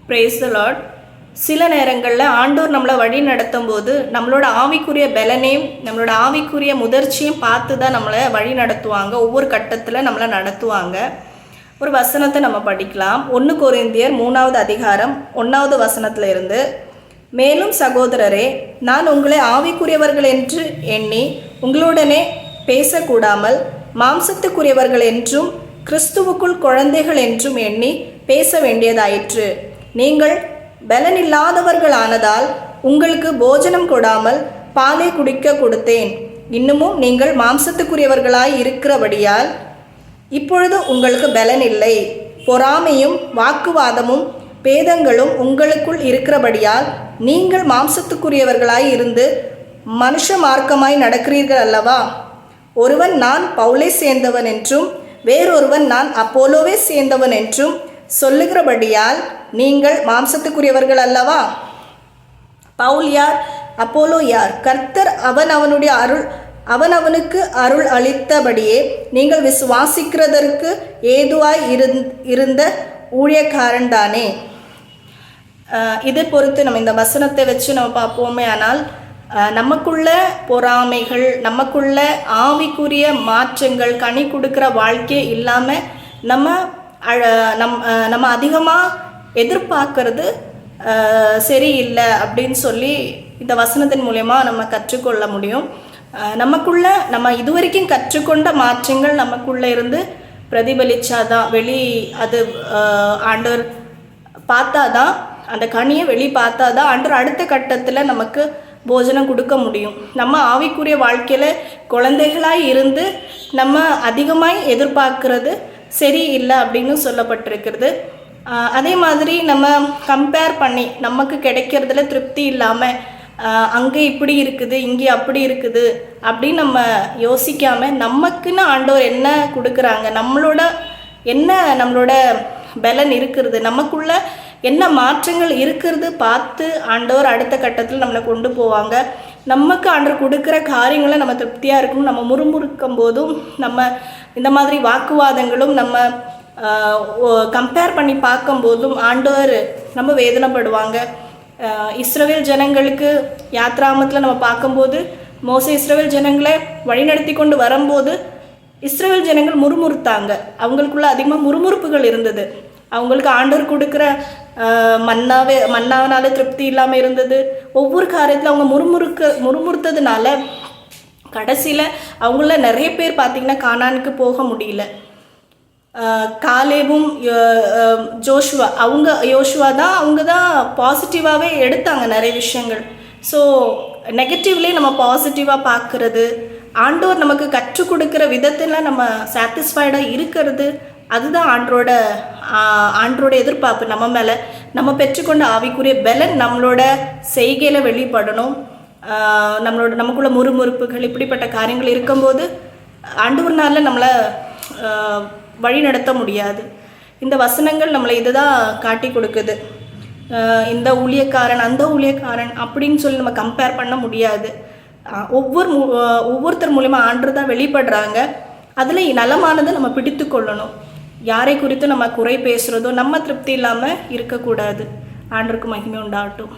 Praise the Lord. சில நேரங்களில் ஆண்டவர் நம்மளை வழி நடத்தும் போது நம்மளோட ஆவிக்குரிய பலனையும் நம்மளோட ஆவிக்குரிய முதிர்ச்சியும் பார்த்து தான் நம்மளை வழி நடத்துவாங்க. ஒவ்வொரு கட்டத்தில் நம்மளை நடத்துவாங்க. ஒரு வசனத்தை நம்ம படிக்கலாம். 1 கொரிந்தியர் 3வது அதிகாரம் 1வது வசனத்தில் இருந்து, மேலும் சகோதரரே, நான் உங்களை ஆவிக்குரியவர்கள் என்று எண்ணி உங்களுடனே பேசக்கூடாமல் மாம்சத்துக்குரியவர்கள் என்றும் கிறிஸ்துவுக்குள் குழந்தைகள் என்றும் எண்ணி பேச வேண்டியதாயிற்று. நீங்கள் பலனில்லாதவர்களானதால் உங்களுக்கு போஜனம் கொடாமல் பாலை குடிக்க கொடுத்தேன். இன்னமும் நீங்கள் மாம்சத்துக்குரியவர்களாய் இருக்கிறபடியால் இப்பொழுது உங்களுக்கு பலன் இல்லை. பொறாமையும் வாக்குவாதமும் பேதங்களும் உங்களுக்குள் இருக்கிறபடியால் நீங்கள் மாம்சத்துக்குரியவர்களாய் இருந்து மனுஷ மார்க்கமாய் நடக்கிறீர்கள் அல்லவா? ஒருவன் நான் பவுலை சேர்ந்தவன் என்றும் வேறொருவன் நான் அப்போலோவை சேர்ந்தவன் என்றும் சொல்லுகிறபடியால் நீங்கள் மாம்சத்துக்குரியவர்கள் அல்லவா? பவுல் யார்? அப்போலோ யார்? கர்த்தர் அவனுக்கு அருள் அளித்தபடியே நீங்கள் விசுவாசிக்கிறதற்கு ஏதுவாய் இருந்த ஊழியக்காரன் தானே. இதை பொறுத்து நம்ம இந்த வசனத்தை வச்சு நம்ம பார்ப்போமே. ஆனால் நமக்குள்ள பொறாமைகள், நமக்குள்ள ஆவிக்குரிய மாற்றங்கள், கனி கொடுக்குற வாழ்க்கை இல்லாமல் நம்ம அதிகமாக எதிர்பார்க்கறது சரியில்லை அப்படின்னு சொல்லி இந்த வசனத்தின் மூலயமா நம்ம கற்றுக்கொள்ள முடியும். நமக்குள்ள நம்ம இதுவரைக்கும் கற்றுக்கொண்ட மாற்றங்கள் நமக்குள்ளே இருந்து பிரதிபலிச்சாதான் அது ஆண்டவர் பார்த்தாதான், அந்த கனியை வெளி பார்த்தாதான் ஆண்டவர் அடுத்த கட்டத்தில் நமக்கு போஜனம் கொடுக்க முடியும். நம்ம ஆவிக்குரிய வாழ்க்கையில் குழந்தைகளாய் இருந்து நம்ம அதிகமாய் எதிர்பார்க்கறது சரி இல்லை அப்படின்னு சொல்லப்பட்டிருக்கிறது. அதே மாதிரி நம்ம கம்பேர் பண்ணி நமக்கு கிடைக்கிறதுல திருப்தி இல்லாமல் அங்கே இப்படி இருக்குது இங்கே அப்படி இருக்குது அப்படின்னு நம்ம யோசிக்காமல் நமக்குன்னு ஆண்டவர் என்ன கொடுக்குறாங்க, நம்மளோட பலன் இருக்கிறது, நமக்குள்ள என்ன மாற்றங்கள் இருக்கிறது பார்த்து ஆண்டவர் அடுத்த கட்டத்தில் நம்மளை கொண்டு போவாங்க. நமக்கு ஆண்டவர் கொடுக்குற காரியங்களை நம்ம திருப்தியாக இருக்கணும். நம்ம முறுமுறுக்கும் போதும் நம்ம இந்த மாதிரி வாக்குவாதங்களும் நம்ம கம்பேர் பண்ணி பார்க்கும்போதும் ஆண்டவர் நம்ம வேதனைப்படுவாங்க. இஸ்ரவேல் ஜனங்களுக்கு யாத்ராமத்தில் நம்ம பார்க்கும்போது மோசே இஸ்ரவேல் ஜனங்களை வழிநடத்தி கொண்டு வரும்போது இஸ்ரவேல் ஜனங்கள் முறுமுறுத்தாங்க. அவங்களுக்குள்ள அதிகமாக முறுமுறுப்புகள் இருந்தது. அவங்களுக்கு ஆண்டவர் கொடுக்குற மன்னாவனால திருப்தி இல்லாமல் இருந்தது. ஒவ்வொரு காரியத்தில் அவங்க முறுமுறுத்ததுனால கடைசியில் அவங்கள நிறைய பேர் பார்த்திங்கன்னா கானானுக்கு போக முடியல. காலேபும் யோசுவா தான் அவங்க தான் பாசிட்டிவாகவே எடுத்தாங்க நிறைய விஷயங்கள். ஸோ நெகட்டிவ்லேயே நம்ம பாசிட்டிவாக பார்க்குறது, ஆண்டவர் நமக்கு கற்றுக் கொடுக்குற விதத்தில் நம்ம சாட்டிஸ்ஃபைடாக இருக்கிறது, அதுதான் ஆண்டரோட எதிர்பார்ப்பு நம்ம மேலே. நம்ம பெற்றுக்கொண்ட ஆவிக்குரிய பலன் நம்மளோட செய்கையில் வெளிப்படணும். நமக்குள்ள முறுமுறுப்புகள் இப்படிப்பட்ட காரியங்கள் இருக்கும்போது ஆண்டவர்னால நம்மளை வழி நடத்த முடியாது. இந்த வசனங்கள் நம்மளை இதுதான் காட்டி கொடுக்குது. இந்த ஊழியக்காரன் அந்த ஊழியக்காரன் அப்படின்னு சொல்லி நம்ம கம்பேர் பண்ண முடியாது. ஒவ்வொருத்தர் மூலமா ஆண்டவர் தான் வெளிப்படுறாங்க. அதில் நலமானதை நம்ம பிடித்து கொள்ளணும். யாரை குறித்து நம்ம குறை பேசுகிறதோ நம்ம திருப்தி இல்லாமல் இருக்கக்கூடாது. ஆண்டவருக்கு மகிமை உண்டாகட்டும்.